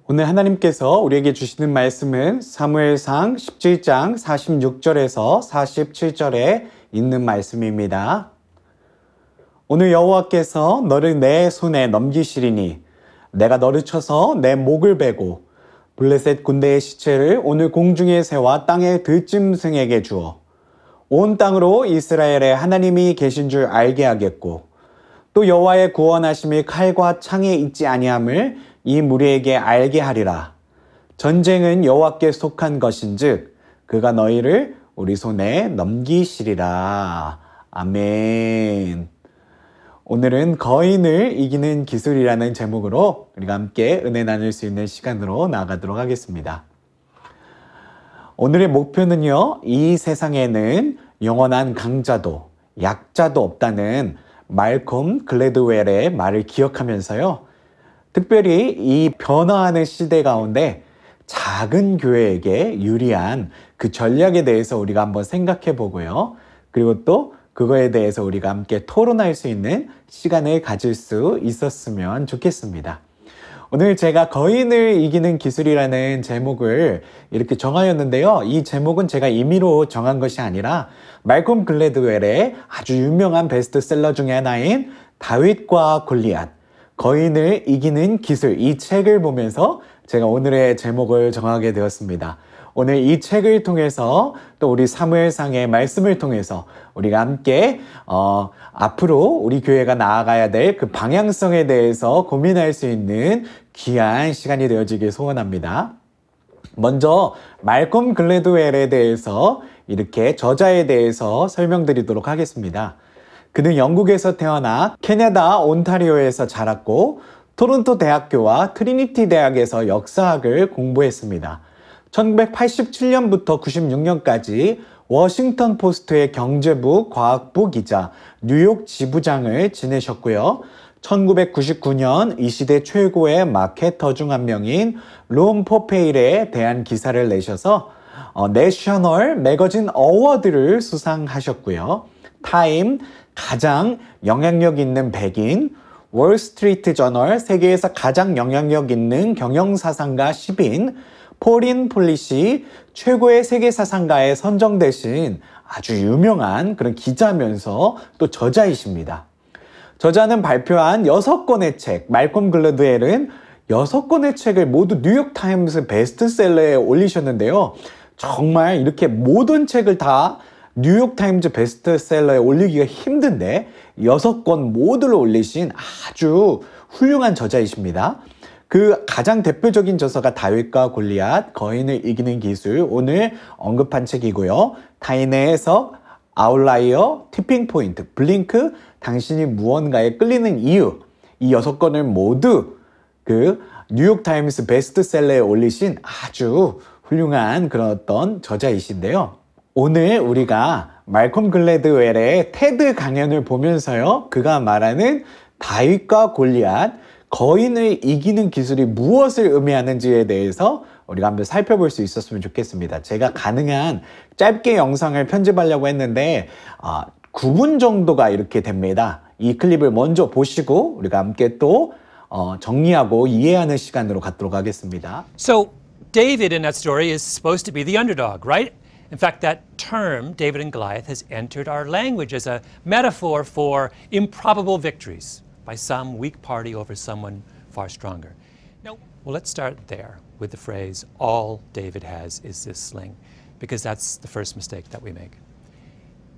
오늘 하나님께서 우리에게 주시는 말씀은 사무엘상 17장 46절에서 47절에 있는 말씀입니다. 오늘 여호와께서 너를 내 손에 넘기시리니 내가 너를 쳐서 내 목을 베고 블레셋 군대의 시체를 오늘 공중의 새와 땅의 들짐승에게 주어 온 땅으로 이스라엘의 하나님이 계신 줄 알게 하겠고 또 여호와의 구원하심이 칼과 창에 있지 아니함을 이 무리에게 알게 하리라. 전쟁은 여호와께 속한 것인즉 그가 너희를 우리 손에 넘기시리라. 아멘. 오늘은 거인을 이기는 기술이라는 제목으로 우리가 함께 은혜 나눌 수 있는 시간으로 나아가도록 하겠습니다. 오늘의 목표는요, 이 세상에는 영원한 강자도 약자도 없다는 말콤 글래드웰의 말을 기억하면서요, 특별히 이 변화하는 시대 가운데 작은 교회에게 유리한 그 전략에 대해서 우리가 한번 생각해 보고요. 그리고 또 그거에 대해서 우리가 함께 토론할 수 있는 시간을 가질 수 있었으면 좋겠습니다. 오늘 제가 거인을 이기는 기술이라는 제목을 이렇게 정하였는데요. 이 제목은 제가 임의로 정한 것이 아니라 말콤 글래드웰의 아주 유명한 베스트셀러 중에 하나인 다윗과 골리앗, 거인을 이기는 기술, 이 책을 보면서 제가 오늘의 제목을 정하게 되었습니다. 오늘 이 책을 통해서 또 우리 사무엘상의 말씀을 통해서 우리가 함께 앞으로 우리 교회가 나아가야 될 그 방향성에 대해서 고민할 수 있는 귀한 시간이 되어지길 소원합니다. 먼저 말콤 글래드웰에 대해서 이렇게 저자에 대해서 설명드리도록 하겠습니다. 그는 영국에서 태어나 캐나다 온타리오에서 자랐고 토론토 대학교와 트리니티 대학에서 역사학을 공부했습니다. 1987년부터 96년까지 워싱턴 포스트의 경제부 과학부 기자, 뉴욕 지부장을 지내셨고요. 1999년 이 시대 최고의 마케터 중 한 명인 롬 포페일에 대한 기사를 내셔서 내셔널 매거진 어워드를 수상하셨고요. 타임 가장 영향력 있는 백인, 월스트리트 저널 세계에서 가장 영향력 있는 경영사상가 10인, 포린 폴리시 최고의 세계사상가에 선정되신 아주 유명한 그런 기자면서 또 저자이십니다. 저자는 발표한 6권의 책, 말콤 글래드웰은 6권의 책을 모두 뉴욕타임스 베스트셀러에 올리셨는데요. 정말 이렇게 모든 책을 다 뉴욕타임즈 베스트셀러에 올리기가 힘든데 6권 모두를 올리신 아주 훌륭한 저자이십니다. 그 가장 대표적인 저서가 다윗과 골리앗, 거인을 이기는 기술, 오늘 언급한 책이고요. 타인의 해석, 아웃라이어, 티핑 포인트, 블링크, 당신이 무언가에 끌리는 이유, 이 6권을 모두 그 뉴욕타임스 베스트셀러에 올리신 아주 훌륭한 그런 어떤 저자이신데요. 오늘 우리가 말콤 글래드웰의 테드 강연을 보면서요, 그가 말하는 다윗과 골리앗, 거인을 이기는 기술이 무엇을 의미하는지에 대해서 우리가 한번 살펴볼 수 있었으면 좋겠습니다. 제가 가능한 짧게 영상을 편집하려고 했는데 9분 정도가 이렇게 됩니다. 이 클립을 먼저 보시고 우리가 함께 또 정리하고 이해하는 시간으로 갖도록 하겠습니다. So David in that story is supposed to be the underdog, right? In fact, that term, David and Goliath, has entered our language as a metaphor for improbable victories by some weak party over someone far stronger. Now, well, let's start there with the phrase, all David has is this sling, because that's the first mistake that we make.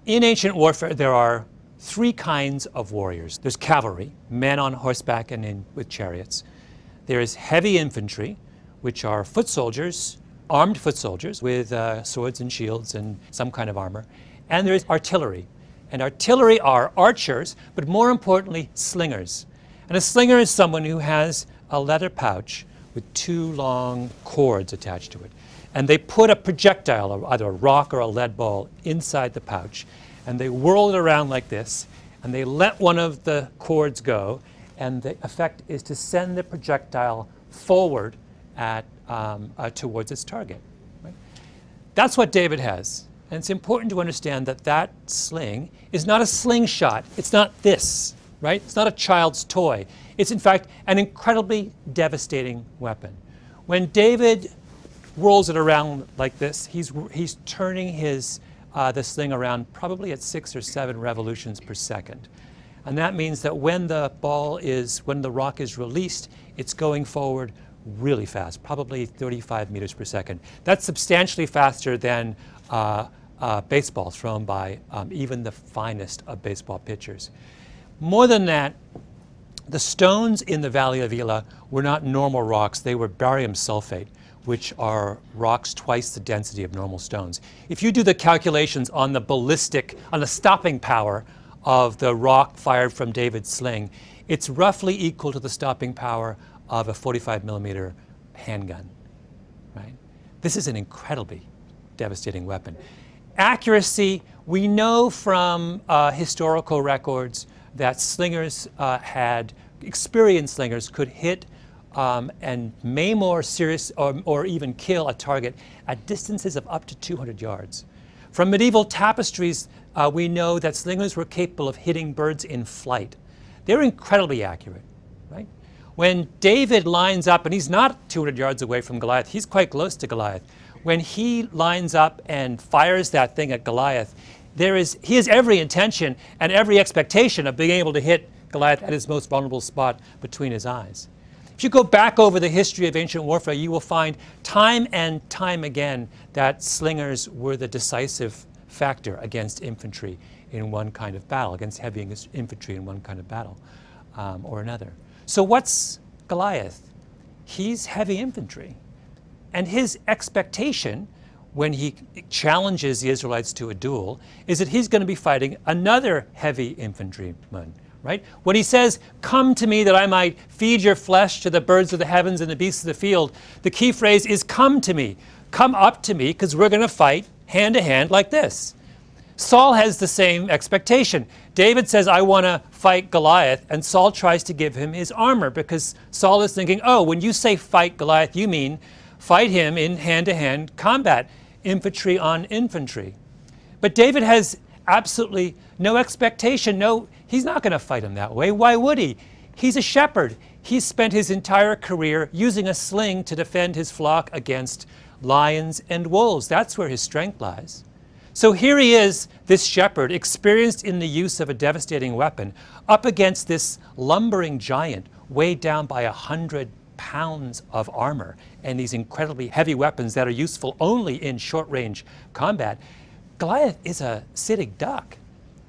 In ancient warfare, there are three kinds of warriors. There's cavalry, men on horseback and with chariots. There is heavy infantry, which are foot soldiers, armed foot soldiers with swords and shields and some kind of armor. And there is artillery. And artillery are archers, but more importantly, slingers. And a slinger is someone who has a leather pouch with two long cords attached to it. And they put a projectile, either a rock or a lead ball, inside the pouch. And they whirl it around like this. And they let one of the cords go. And the effect is to send the projectile forward towards its target. Right? That's what David has. And it's important to understand that that sling is not a slingshot. It's not this, right? It's not a child's toy. It's in fact an incredibly devastating weapon. When David whirls it around like this, he's turning his the sling around probably at 6 or 7 revolutions per second. And that means that when the rock is released, it's going forward really fast, probably 35 meters per second. That's substantially faster than baseball thrown by even the finest of baseball pitchers. More than that, the stones in the Valley of Elah were not normal rocks, they were barium sulfate, which are rocks twice the density of normal stones. If you do the calculations on the stopping power of the rock fired from David's sling, it's roughly equal to the stopping power of a 45 millimeter handgun, right? This is an incredibly devastating weapon. Accuracy, we know from historical records that slingers experienced slingers could hit and maim or even kill a target at distances of up to 200 yards. From medieval tapestries, we know that slingers were capable of hitting birds in flight. They're incredibly accurate, right? When David lines up, and he's not 200 yards away from Goliath, he's quite close to Goliath. When he lines up and fires that thing at Goliath, he has every intention and every expectation of being able to hit Goliath at his most vulnerable spot between his eyes. If you go back over the history of ancient warfare, you will find time and time again that slingers were the decisive factor against infantry in one kind of battle, against heavy infantry in one kind of battle or another. So what's Goliath? He's heavy infantry. And his expectation when he challenges the Israelites to a duel is that he's going to be fighting another heavy infantryman. Right? When he says, "Come to me that I might feed your flesh to the birds of the heavens and the beasts of the field," the key phrase is "come to me." Come up to me, because we're going to fight hand to hand like this. Saul has the same expectation. David says, "I want to fight Goliath," and Saul tries to give him his armor because Saul is thinking, oh, when you say fight Goliath, you mean fight him in hand-to-hand combat, infantry on infantry. But David has absolutely no expectation, he's not going to fight him that way. Why would he? He's a shepherd. He's spent his entire career using a sling to defend his flock against lions and wolves. That's where his strength lies. So here he is, this shepherd, experienced in the use of a devastating weapon, up against this lumbering giant weighed down by 100 pounds of armor and these incredibly heavy weapons that are useful only in short-range combat. Goliath is a sitting duck.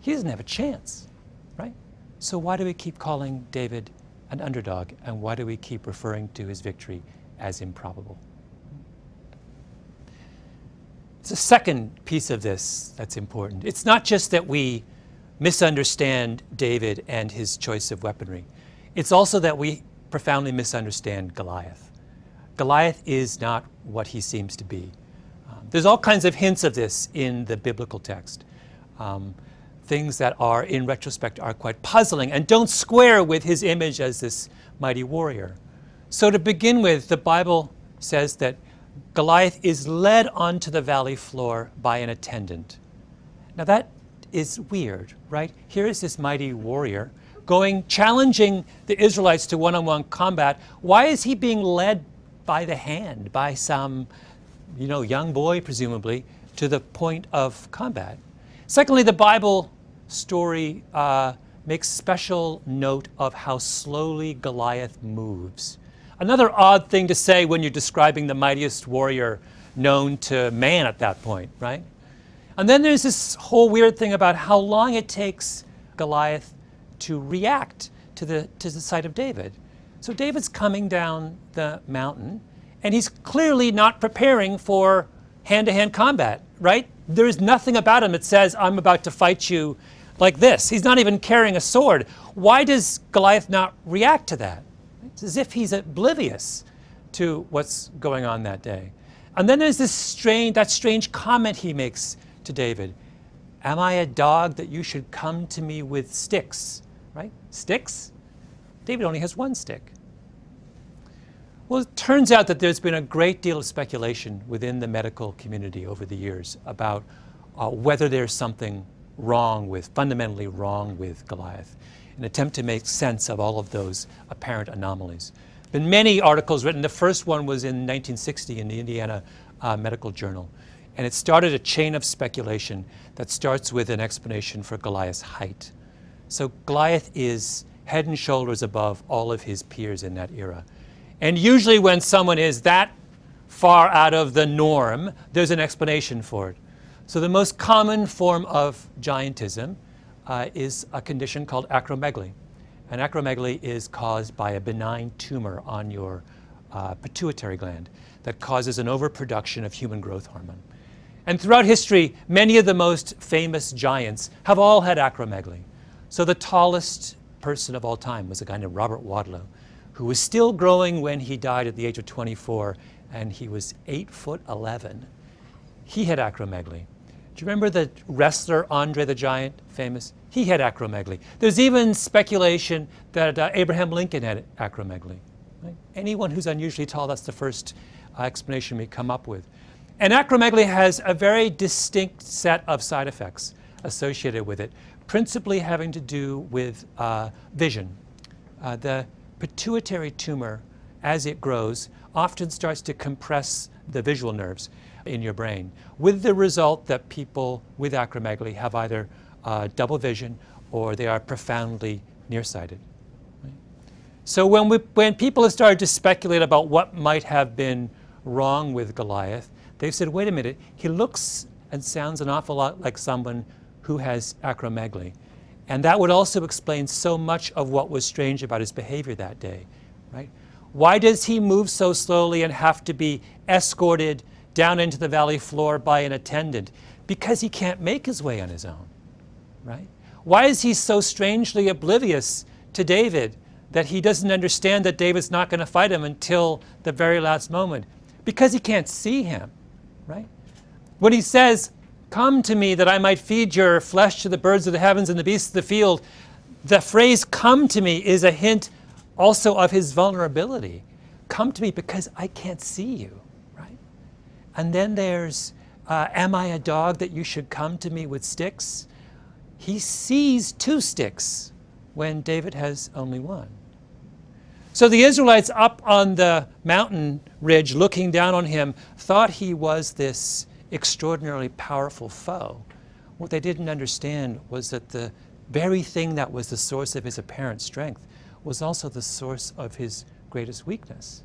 He doesn't have a chance, right? So why do we keep calling David an underdog, and why do we keep referring to his victory as improbable? It's a second piece of this that's important. It's not just that we misunderstand David and his choice of weaponry. It's also that we profoundly misunderstand Goliath. Goliath is not what he seems to be. There's all kinds of hints of this in the biblical text. Things that are, in retrospect, are quite puzzling and don't square with his image as this mighty warrior. So to begin with, the Bible says that Goliath is led onto the valley floor by an attendant. Now that is weird, right? Here is this mighty warrior challenging the Israelites to one-on-one combat. Why is he being led by the hand by some, young boy, presumably, to the point of combat? Secondly, the Bible story makes special note of how slowly Goliath moves. Another odd thing to say when you're describing the mightiest warrior known to man at that point, right? And then there's this whole weird thing about how long it takes Goliath to react to the sight of David. So David's coming down the mountain, and he's clearly not preparing for hand-to-hand combat, right? There is nothing about him that says, "I'm about to fight you like this." He's not even carrying a sword. Why does Goliath not react to that? It's as if he's oblivious to what's going on that day. And then there's that strange comment he makes to David. "Am I a dog that you should come to me with sticks?" Right? Sticks? David only has one stick. Well, it turns out that there's been a great deal of speculation within the medical community over the years about whether there's something fundamentally wrong with Goliath, an attempt to make sense of all of those apparent anomalies. been many articles written. The first one was in 1960 in the Indiana Medical Journal. And it started a chain of speculation that starts with an explanation for Goliath's height. So Goliath is head and shoulders above all of his peers in that era. And usually when someone is that far out of the norm, there's an explanation for it. So the most common form of giantism is a condition called acromegaly. And acromegaly is caused by a benign tumor on your pituitary gland that causes an overproduction of human growth hormone. And throughout history, many of the most famous giants have all had acromegaly. So the tallest person of all time was a guy named Robert Wadlow, who was still growing when he died at the age of 24, and he was 8'11". He had acromegaly. Do you remember the wrestler Andre the Giant, famous? He had acromegaly. There's even speculation that Abraham Lincoln had acromegaly. Right? Anyone who's unusually tall, that's the first explanation we come up with. And acromegaly has a very distinct set of side effects associated with it, principally having to do with vision. The pituitary tumor, as it grows, often starts to compress the visual nerves in your brain, with the result that people with acromegaly have either double vision or they are profoundly nearsighted. Right? So when people have started to speculate about what might have been wrong with Goliath, they've said, wait a minute, he looks and sounds an awful lot like someone who has acromegaly. And that would also explain so much of what was strange about his behavior that day. Right? Why does he move so slowly and have to be escorted down into the valley floor by an attendant? Because he can't make his way on his own. Right? Why is he so strangely oblivious to David that he doesn't understand that David's not going to fight him until the very last moment? Because he can't see him. Right? When he says, "Come to me that I might feed your flesh to the birds of the heavens and the beasts of the field," the phrase "come to me" is a hint also of his vulnerability. Come to me because I can't see you. Right? And then there's, am I a dog that you should come to me with sticks? He sees 2 sticks when David has only 1. So the Israelites up on the mountain ridge looking down on him thought he was this extraordinarily powerful foe. What they didn't understand was that the very thing that was the source of his apparent strength was also the source of his greatest weakness.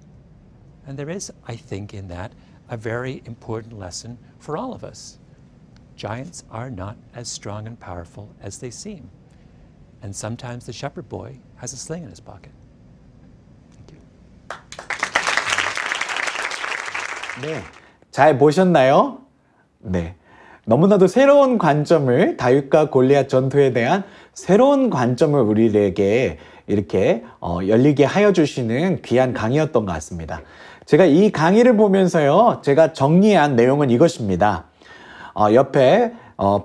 And there is, I think, in that a very important lesson for all of us. Giants are not as strong and powerful as they seem. And sometimes the shepherd boy has a sling in his pocket. 네, 잘 보셨나요? 네, 너무나도 새로운 관점을, 다윗과 골리앗 전투에 대한 새로운 관점을 우리에게 이렇게 열리게 하여 주시는 귀한 강의였던 것 같습니다. 제가 이 강의를 보면서요, 제가 정리한 내용은 이것입니다. 옆에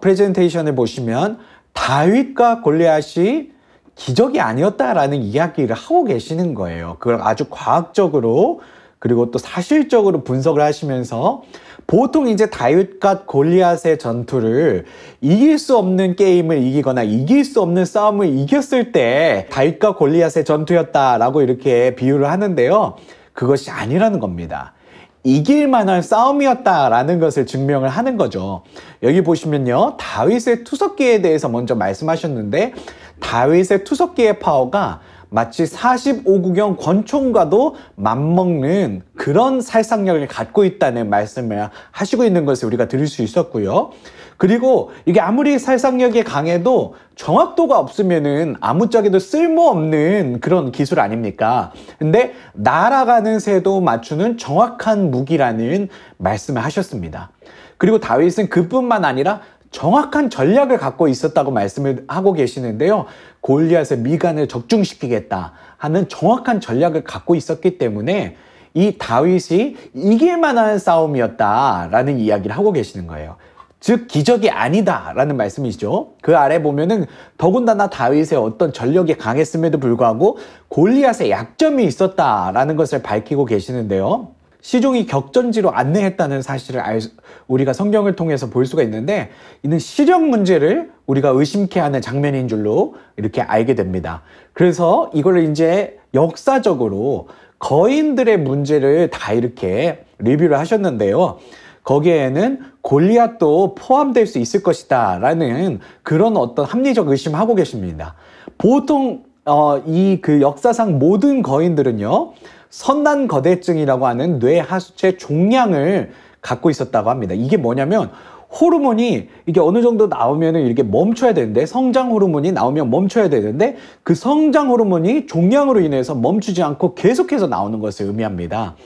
프레젠테이션을 보시면 다윗과 골리앗이 기적이 아니었다라는 이야기를 하고 계시는 거예요. 그걸 아주 과학적으로 그리고 또 사실적으로 분석을 하시면서 보통 이제 다윗과 골리앗의 전투를 이길 수 없는 게임을 이기거나 이길 수 없는 싸움을 이겼을 때 다윗과 골리앗의 전투였다라고 이렇게 비유를 하는데요. 그것이 아니라는 겁니다. 이길 만한 싸움이었다라는 것을 증명을 하는 거죠. 여기 보시면요. 다윗의 투석기에 대해서 먼저 말씀하셨는데 다윗의 투석기의 파워가 마치 45구경 권총과도 맞먹는 그런 살상력을 갖고 있다는 말씀을 하시고 있는 것을 우리가 들을 수 있었고요. 그리고 이게 아무리 살상력이 강해도 정확도가 없으면은 아무짝에도 쓸모없는 그런 기술 아닙니까? 근데 날아가는 새도 맞추는 정확한 무기라는 말씀을 하셨습니다. 그리고 다윗은 그뿐만 아니라 정확한 전략을 갖고 있었다고 말씀을 하고 계시는데요. 골리앗의 미간을 적중시키겠다 하는 정확한 전략을 갖고 있었기 때문에 이 다윗이 이길 만한 싸움이었다라는 이야기를 하고 계시는 거예요. 즉 기적이 아니다라는 말씀이죠. 그 아래 보면은 더군다나 다윗의 어떤 전력이 강했음에도 불구하고 골리앗의 약점이 있었다라는 것을 밝히고 계시는데요. 시종이 격전지로 안내했다는 사실을 우리가 성경을 통해서 볼 수가 있는데 이는 시력 문제를 우리가 의심케 하는 장면인 줄로 이렇게 알게 됩니다. 그래서 이걸 이제 역사적으로 거인들의 문제를 다 이렇게 리뷰를 하셨는데요. 거기에는 골리앗도 포함될 수 있을 것이다 라는 그런 어떤 합리적 의심하고 계십니다. 보통 이 그 역사상 모든 거인들은요, 선단거대증이라고 하는 뇌 하수체 종양을 갖고 있었다고 합니다. 이게 뭐냐면 호르몬이 이게 어느 정도 나오면 이렇게 멈춰야 되는데, 성장 호르몬이 나오면 멈춰야 되는데, 그 성장 호르몬이 종양으로 인해서 멈추지 않고 계속해서 나오는 것을 의미합니다.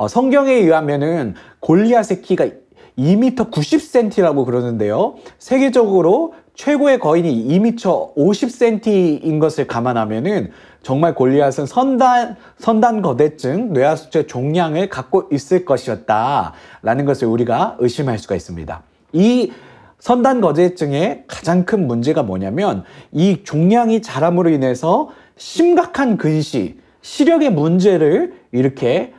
성경에 의하면은 골리앗의 키가 2m 90cm라고 그러는데요. 세계적으로 최고의 거인이 2m 50cm인 것을 감안하면은 정말 골리앗은 선단거대증, 뇌하수체 종양을 갖고 있을 것이었다라는 것을 우리가 의심할 수가 있습니다. 이 선단거대증의 가장 큰 문제가 뭐냐면 이 종양이 자람으로 인해서 심각한 근시, 시력의 문제를 이렇게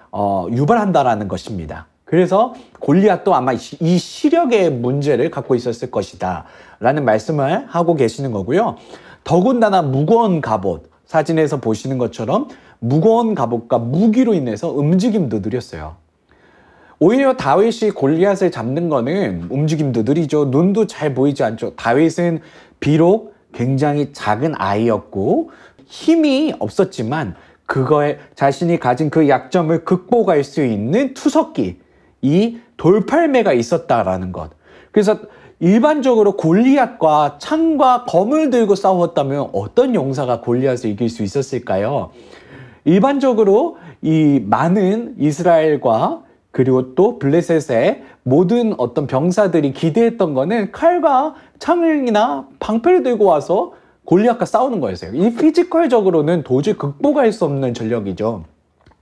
유발한다라는 것입니다. 그래서 골리앗도 아마 이 시력의 문제를 갖고 있었을 것이다 라는 말씀을 하고 계시는 거고요. 더군다나 무거운 갑옷, 사진에서 보시는 것처럼 무거운 갑옷과 무기로 인해서 움직임도 느렸어요. 오히려 다윗이 골리앗을 잡는 거는 움직임도 느리죠. 눈도 잘 보이지 않죠. 다윗은 비록 굉장히 작은 아이였고 힘이 없었지만 그거에 자신이 가진 그 약점을 극복할 수 있는 투석기, 이 돌팔매가 있었다라는 것. 그래서 일반적으로 골리앗과 창과 검을 들고 싸웠다면 어떤 용사가 골리앗을 이길 수 있었을까요? 일반적으로 이 많은 이스라엘과 그리고 또 블레셋의 모든 어떤 병사들이 기대했던 거는 칼과 창이나 방패를 들고 와서 골리앗과 싸우는 거였어요. 이 피지컬적으로는 도저히 극복할 수 없는 전력이죠.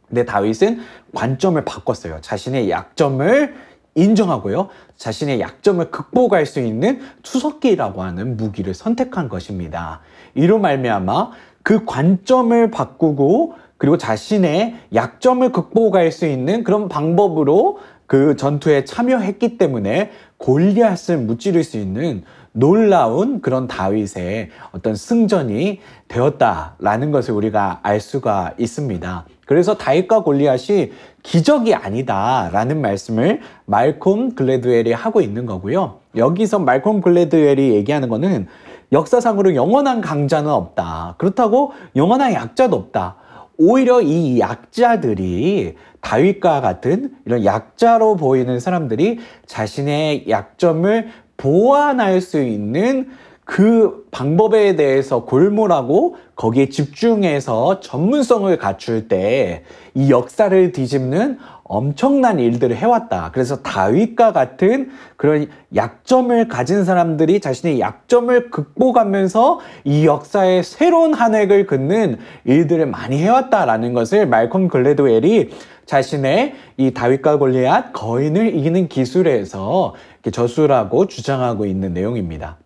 근데 다윗은 관점을 바꿨어요. 자신의 약점을 인정하고요. 자신의 약점을 극복할 수 있는 투석기라고 하는 무기를 선택한 것입니다. 이로 말미암아 그 관점을 바꾸고 그리고 자신의 약점을 극복할 수 있는 그런 방법으로 그 전투에 참여했기 때문에 골리앗을 무찌를 수 있는 놀라운 그런 다윗의 어떤 승전이 되었다라는 것을 우리가 알 수가 있습니다. 그래서 다윗과 골리앗이 기적이 아니다라는 말씀을 말콤 글래드웰이 하고 있는 거고요. 여기서 말콤 글래드웰이 얘기하는 거는 역사상으로 영원한 강자는 없다. 그렇다고 영원한 약자도 없다. 오히려 이 약자들이 다윗과 같은 이런 약자로 보이는 사람들이 자신의 약점을 보완할 수 있는 그 방법에 대해서 골몰하고 거기에 집중해서 전문성을 갖출 때 이 역사를 뒤집는 엄청난 일들을 해왔다. 그래서 다윗과 같은 그런 약점을 가진 사람들이 자신의 약점을 극복하면서 이 역사의 새로운 한 획을 긋는 일들을 많이 해왔다라는 것을 말콤 글래드웰이 자신의 이 다윗과 골리앗 거인을 이기는 기술에서 이렇게 저술하고 주장하고 있는 내용입니다.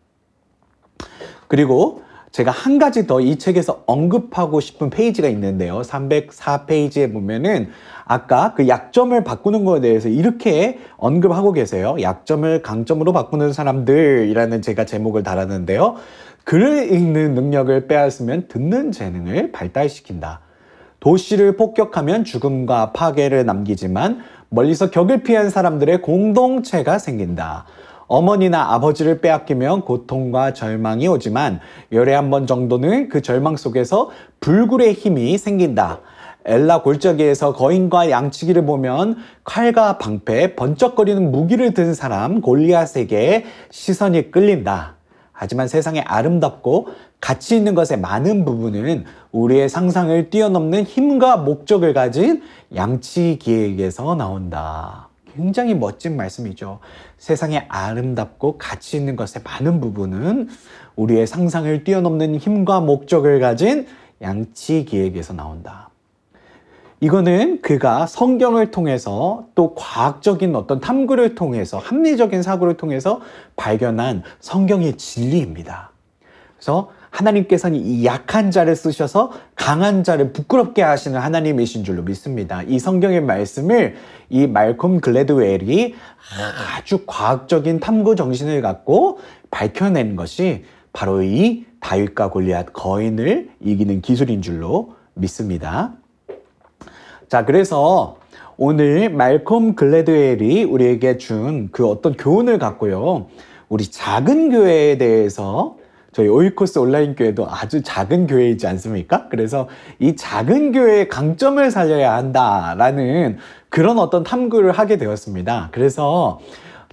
그리고 제가 한 가지 더 이 책에서 언급하고 싶은 페이지가 있는데요. 304페이지에 보면은 아까 그 약점을 바꾸는 것에 대해서 이렇게 언급하고 계세요. 약점을 강점으로 바꾸는 사람들이라는 제가 제목을 달았는데요. 글을 읽는 능력을 빼앗으면 듣는 재능을 발달시킨다. 도시를 폭격하면 죽음과 파괴를 남기지만 멀리서 격을 피한 사람들의 공동체가 생긴다. 어머니나 아버지를 빼앗기면 고통과 절망이 오지만 열에 한 번 정도는 그 절망 속에서 불굴의 힘이 생긴다. 엘라 골짜기에서 거인과 양치기를 보면 칼과 방패, 번쩍거리는 무기를 든 사람 골리앗에게 시선이 끌린다. 하지만 세상에 아름답고 가치 있는 것의 많은 부분은 우리의 상상을 뛰어넘는 힘과 목적을 가진 양치기에게서 나온다. 굉장히 멋진 말씀이죠. 세상에 아름답고 가치 있는 것의 많은 부분은 우리의 상상을 뛰어넘는 힘과 목적을 가진 양치기에게서 나온다. 이거는 그가 성경을 통해서 또 과학적인 어떤 탐구를 통해서 합리적인 사고를 통해서 발견한 성경의 진리입니다. 그래서 하나님께서는 이 약한 자를 쓰셔서 강한 자를 부끄럽게 하시는 하나님이신 줄로 믿습니다. 이 성경의 말씀을 이 말콤 글래드웰이 아주 과학적인 탐구 정신을 갖고 밝혀낸 것이 바로 이 다윗과 골리앗 거인을 이기는 기술인 줄로 믿습니다. 자, 그래서 오늘 말콤 글래드웰이 우리에게 준 그 어떤 교훈을 갖고요. 우리 작은 교회에 대해서 저희 오이코스 온라인 교회도 아주 작은 교회이지 않습니까? 그래서 이 작은 교회의 강점을 살려야 한다라는 그런 어떤 탐구를 하게 되었습니다. 그래서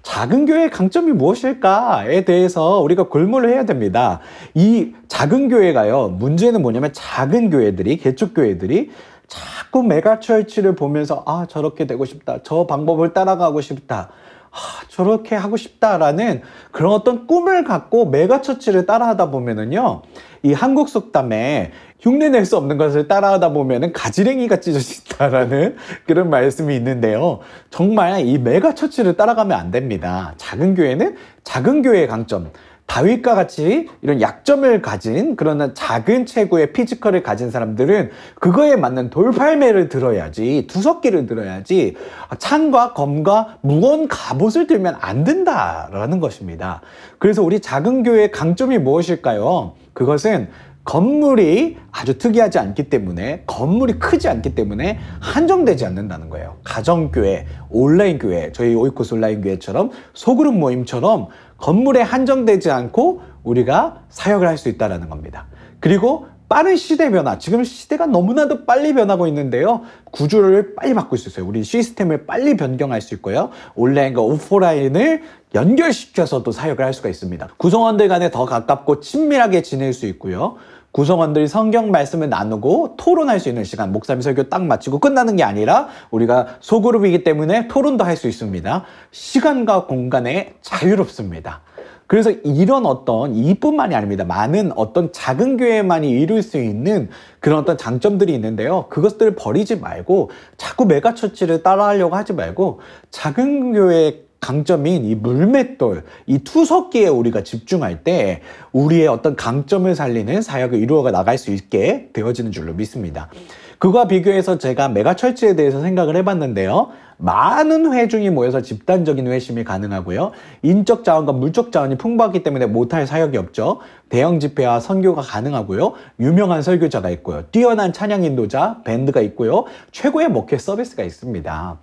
작은 교회의 강점이 무엇일까에 대해서 우리가 골몰을 해야 됩니다. 이 작은 교회가요, 문제는 뭐냐면 작은 교회들이, 개척교회들이 자꾸 메가처치를 보면서 아, 저렇게 되고 싶다. 저 방법을 따라가고 싶다. 아, 저렇게 하고 싶다라는 그런 어떤 꿈을 갖고 메가처치를 따라하다 보면은요, 이 한국 속담에 흉내낼 수 없는 것을 따라하다 보면은 가지랭이가 찢어진다라는 그런 말씀이 있는데요. 정말 이 메가처치를 따라가면 안 됩니다. 작은 교회는 작은 교회의 강점, 다윗과 같이 이런 약점을 가진 그런 작은 체구의 피지컬을 가진 사람들은 그거에 맞는 돌팔매를 들어야지, 두석기를 들어야지 창과 검과 무거운 갑옷을 들면 안 된다라는 것입니다. 그래서 우리 작은 교회의 강점이 무엇일까요? 그것은 건물이 아주 특이하지 않기 때문에, 건물이 크지 않기 때문에 한정되지 않는다는 거예요. 가정교회, 온라인교회, 저희 오이코스 온라인교회처럼 소그룹 모임처럼 건물에 한정되지 않고 우리가 사역을 할 수 있다는 겁니다. 그리고 빠른 시대 변화, 지금 시대가 너무나도 빨리 변하고 있는데요. 구조를 빨리 바꿀 수 있어요. 우리 시스템을 빨리 변경할 수 있고요. 온라인과 오프라인을 연결시켜서도 사역을 할 수가 있습니다. 구성원들 간에 더 가깝고 친밀하게 지낼 수 있고요. 구성원들이 성경 말씀을 나누고 토론할 수 있는 시간, 목사님 설교 딱 마치고 끝나는 게 아니라 우리가 소그룹이기 때문에 토론도 할 수 있습니다. 시간과 공간에 자유롭습니다. 그래서 이런 어떤, 이뿐만이 아닙니다. 많은 어떤 작은 교회만이 이룰 수 있는 그런 어떤 장점들이 있는데요. 그것들을 버리지 말고 자꾸 메가처치를 따라하려고 하지 말고 작은 교회의 강점인 이 물맷돌, 이 투석기에 우리가 집중할 때 우리의 어떤 강점을 살리는 사역을 이루어 나갈 수 있게 되어지는 줄로 믿습니다. 그와 비교해서 제가 메가처치에 대해서 생각을 해봤는데요. 많은 회중이 모여서 집단적인 회심이 가능하고요. 인적 자원과 물적 자원이 풍부하기 때문에 못할 사역이 없죠. 대형 집회와 선교가 가능하고요. 유명한 설교자가 있고요. 뛰어난 찬양 인도자, 밴드가 있고요. 최고의 목회 서비스가 있습니다.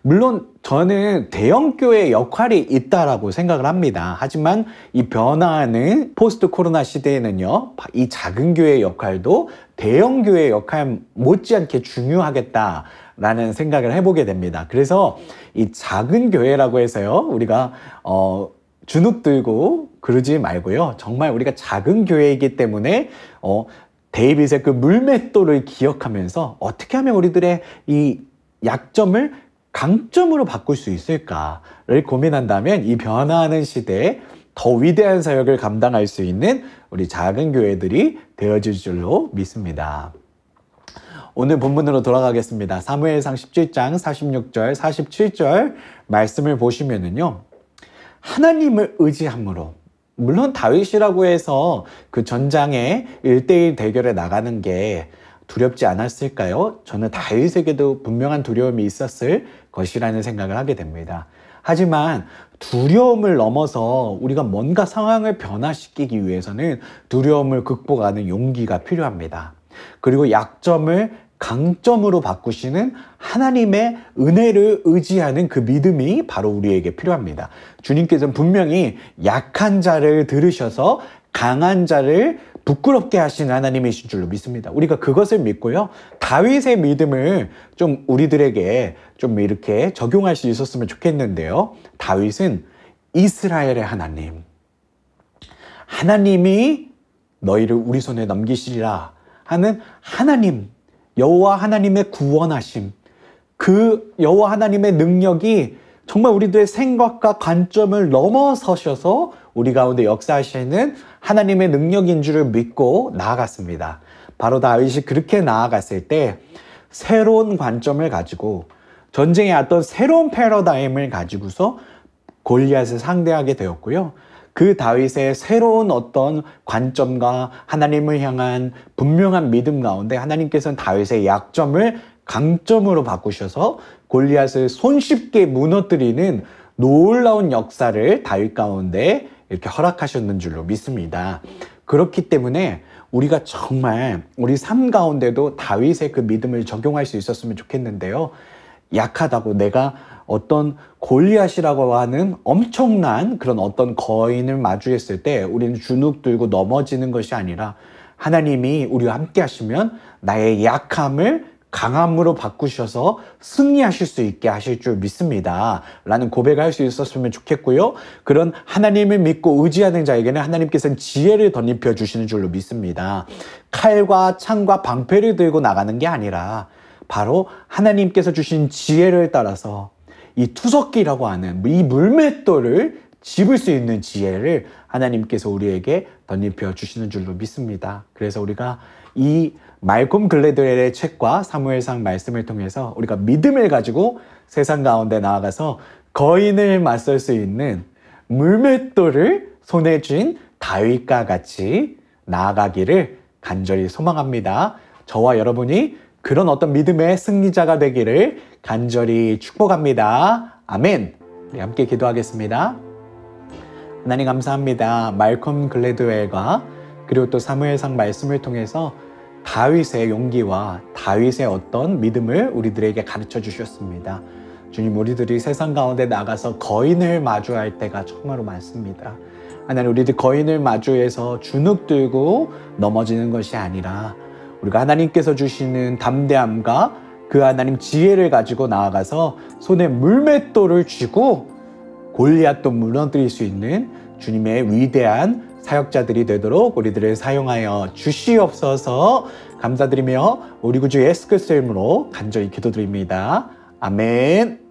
물론 저는 대형교회의 역할이 있다라고 생각을 합니다. 하지만 이 변화하는 포스트 코로나 시대에는요, 이 작은 교회의 역할도 대형교회의 역할 못지않게 중요하겠다라는 생각을 해보게 됩니다. 그래서 이 작은 교회라고 해서요, 우리가 주눅 들고 그러지 말고요. 정말 우리가 작은 교회이기 때문에 데이빗의 그 물맷돌을 기억하면서 어떻게 하면 우리들의 이 약점을 강점으로 바꿀 수 있을까를 고민한다면 이 변화하는 시대에 더 위대한 사역을 감당할 수 있는 우리 작은 교회들이 되어질 줄로 믿습니다. 오늘 본문으로 돌아가겠습니다. 사무엘상 17장 46절, 47절 말씀을 보시면은요, 하나님을 의지함으로, 물론 다윗이라고 해서 그 전장에 1대1 대결에 나가는 게 두렵지 않았을까요? 저는 다윗에게도 분명한 두려움이 있었을 것이라는 생각을 하게 됩니다. 하지만 두려움을 넘어서 우리가 뭔가 상황을 변화시키기 위해서는 두려움을 극복하는 용기가 필요합니다. 그리고 약점을 강점으로 바꾸시는 하나님의 은혜를 의지하는 그 믿음이 바로 우리에게 필요합니다. 주님께서는 분명히 약한 자를 들으셔서 강한 자를 부끄럽게 하신 하나님이신 줄로 믿습니다. 우리가 그것을 믿고요. 다윗의 믿음을 좀 우리들에게 좀 이렇게 적용할 수 있었으면 좋겠는데요. 다윗은 이스라엘의 하나님, 하나님이 너희를 우리 손에 넘기시리라 하는 하나님, 여호와 하나님의 구원하심, 그 여호와 하나님의 능력이 정말 우리들의 생각과 관점을 넘어서셔서 우리 가운데 역사하시는 하나님의 능력인 줄을 믿고 나아갔습니다. 바로 다윗이 그렇게 나아갔을 때 새로운 관점을 가지고 전쟁에 어떤 새로운 패러다임을 가지고서 골리앗을 상대하게 되었고요. 그 다윗의 새로운 어떤 관점과 하나님을 향한 분명한 믿음 가운데 하나님께서는 다윗의 약점을 강점으로 바꾸셔서 골리앗을 손쉽게 무너뜨리는 놀라운 역사를 다윗 가운데 이렇게 허락하셨는 줄로 믿습니다. 그렇기 때문에 우리가 정말 우리 삶 가운데도 다윗의 그 믿음을 적용할 수 있었으면 좋겠는데요. 약하다고 내가 어떤 골리앗이라고 하는 엄청난 그런 어떤 거인을 마주했을 때 우리는 주눅 들고 넘어지는 것이 아니라 하나님이 우리와 함께 하시면 나의 약함을 강함으로 바꾸셔서 승리하실 수 있게 하실 줄 믿습니다. 라는 고백을 할 수 있었으면 좋겠고요. 그런 하나님을 믿고 의지하는 자에게는 하나님께서는 지혜를 덧입혀 주시는 줄로 믿습니다. 칼과 창과 방패를 들고 나가는 게 아니라 바로 하나님께서 주신 지혜를 따라서 이 투석기라고 하는 이 물맷돌을 집을 수 있는 지혜를 하나님께서 우리에게 덧입혀 주시는 줄로 믿습니다. 그래서 우리가 이 말콤 글래드웰의 책과 사무엘상 말씀을 통해서 우리가 믿음을 가지고 세상 가운데 나아가서 거인을 맞설 수 있는 물맷돌을 손에 쥔 다윗과 같이 나아가기를 간절히 소망합니다. 저와 여러분이 그런 어떤 믿음의 승리자가 되기를 간절히 축복합니다. 아멘. 우리 함께 기도하겠습니다. 하나님 감사합니다. 말콤 글래드웰과 그리고 또 사무엘상 말씀을 통해서 다윗의 용기와 다윗의 어떤 믿음을 우리들에게 가르쳐 주셨습니다. 주님, 우리들이 세상 가운데 나가서 거인을 마주할 때가 정말로 많습니다. 하나님, 우리들 거인을 마주해서 주눅 들고 넘어지는 것이 아니라 우리가 하나님께서 주시는 담대함과 그 하나님 지혜를 가지고 나아가서 손에 물맷돌을 쥐고 골리앗도 무너뜨릴 수 있는 주님의 위대한 사역자들이 되도록 우리들을 사용하여 주시옵소서. 감사드리며 우리 구주 예수 그리스도의 이름으로 간절히 기도드립니다. 아멘.